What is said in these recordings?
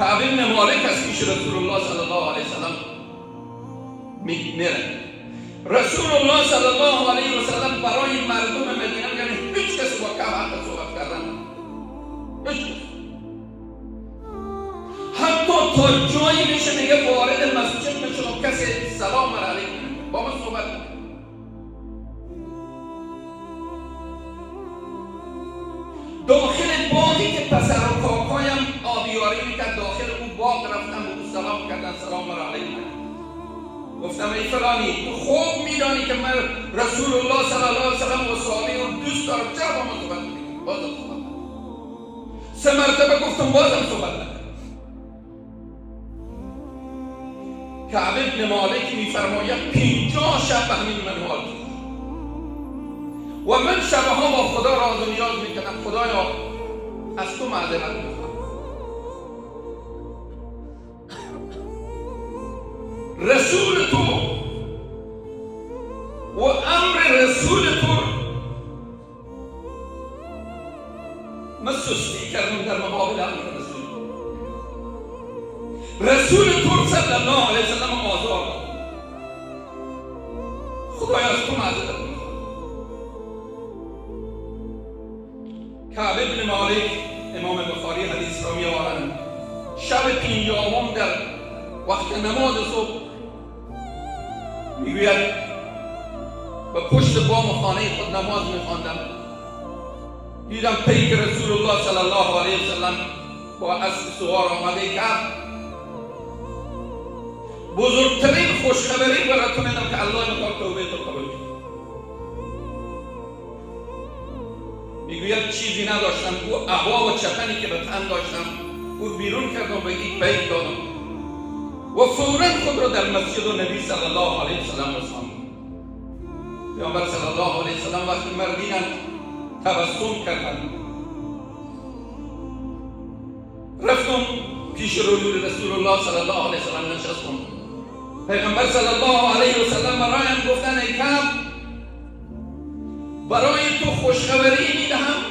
کعب بن مالک از پیش رسول الله صلی الله علیه وسلم میره. رسول الله صلی الله علیه وسلم برای مردم مدینه میگه هیچ کسی با کعب حق صحبت کردن هیچ کسی. حتی تا جایی میشه میگه وارد مسجد میشه و کسی سلام علیکم با من صحبت کنه. داخل باغی که پسر و کاکایم آبیاری میکرد، داخل اون باغ رفتم و سلام کردن سلام علیکم. گفتم ای فلانی تو خوب میدانی که من رسول الله صلی الله علیه وسلم و صحابه رو دوست دارم، چرا با من صحبت میکنی؟ بازم صحبت نکنم. 3 مرتبه گفتم بازم صحبت نکنم. کعب بن مالک میفرماید 50 شب به همین منوال و من شبها با خدا راز و نیاز میکنم خدایا از تو معذرت میخوام. رسول تو و امر رسول تو من سستی کردم در مقابل امر رسول تو. رسول تو صلی الله علیه وسلم آزار داد. خدایا از تو معذرت میخوام. کعب بن مالک امام بخاری حدیث را میآورند شب 50 در وقت نماز صبح میگوید و پشت بام خانه خود نماز میخواندم، دیدم پیک رسول الله صلی الله علیه وسلم با اسب سوار آمده. کعب بزرگترین خوشخبری براتون اینم که الله میخواد توبه تو قبول کنه. میگوید چیزی نداشتم، او عبا و چپنی که به تن داشتم او بیرون کردم به یک بیت دادم و فوراً خود را در مسجد نبی صلی الله علیه وسلم رساندم. پیامبر صلی الله علیه وسلم وقتی مرا دیدند تبسم کردند. رفتم پیش روی رسول الله صلی الله علیه وسلم نشستم. پیغمبر صلی الله علیه وسلم برایم گفتن ای کعب برای تو خوشخبری میدهم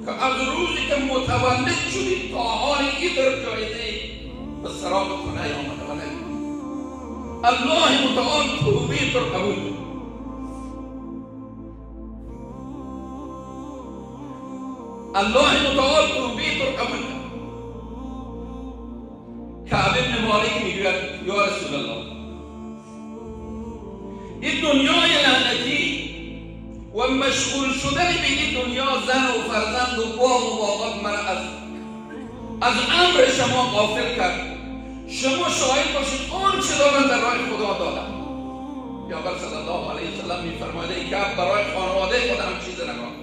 که از روزی که متولد شدی تا حال این در جایزه به سراغ تو نیامده و نمی‌آمد. الله متعال توبه تو را قبول کند. الله متعال توبه تو را قبول کند. کعب بن مالک میگوید یا رسول الله این دنیای لعنتی و مشغول شدن به این دنیا زن و فرزند و باغ و باغات مرا از امر شما غافل کرد. شما شاهد باشید آن چه من در راه خدا دادم. پیامبر صلی الله علیه وسلم میفرماید ای کعب برای خانواده خودم چیز نگاه.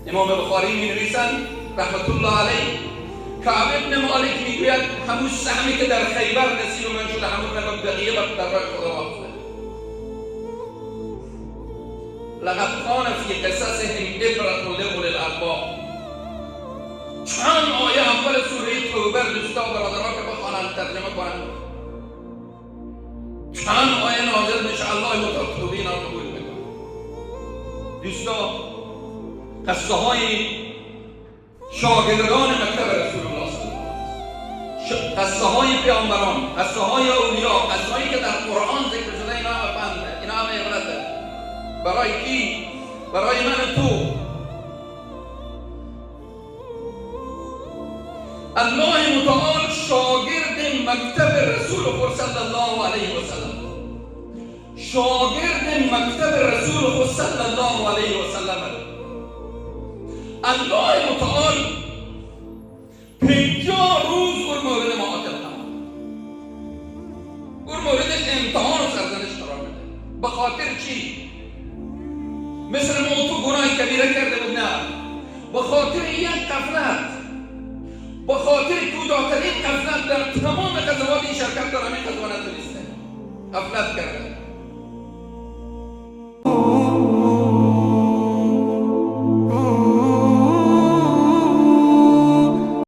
امام بخاری می نویسند رحمت الله علیه کعب بن مالک میگوید همون سهمی که در خیبر نصیب من شده همون نگاه بقیه در راه خدا واقفه. لقد كان في قصصهم عبرة لأولي الألباب. چند آیه اول سوره توبه دوستا و برادرها که بخوانند ترجمه کنند. چند آیه نازل میشه الله متعال توبه اینا رو قبول میکنه. دوستا قصه های شاگردان مکتب رسول الله صلی الله علیه وسلم، قصه های پیامبران، قصه های اولیا، قصه هایی که در قرآن ذکر شده اینا هم فهمه، اینا هم عبرته. برای کی؟ برای من تو. الله متعال شاگرد مکتب رسول خود صلی الله علیه وسلم، شاگرد مکتب رسول خود صلی الله علیه وسلم. الله متعال 50 روز اون مورد معاتب نمود، اون مورد امتحان و سرزنش قرار بده. به خاطر چی؟ مثل ما تو گناه کبیره کرده بود؟ نه، به خاطر یک غفلت، به خاطر کوتاه‌ترین غفلت در تمام غزوات این شرکت در همین غزوه نتونسته، غفلت کرده.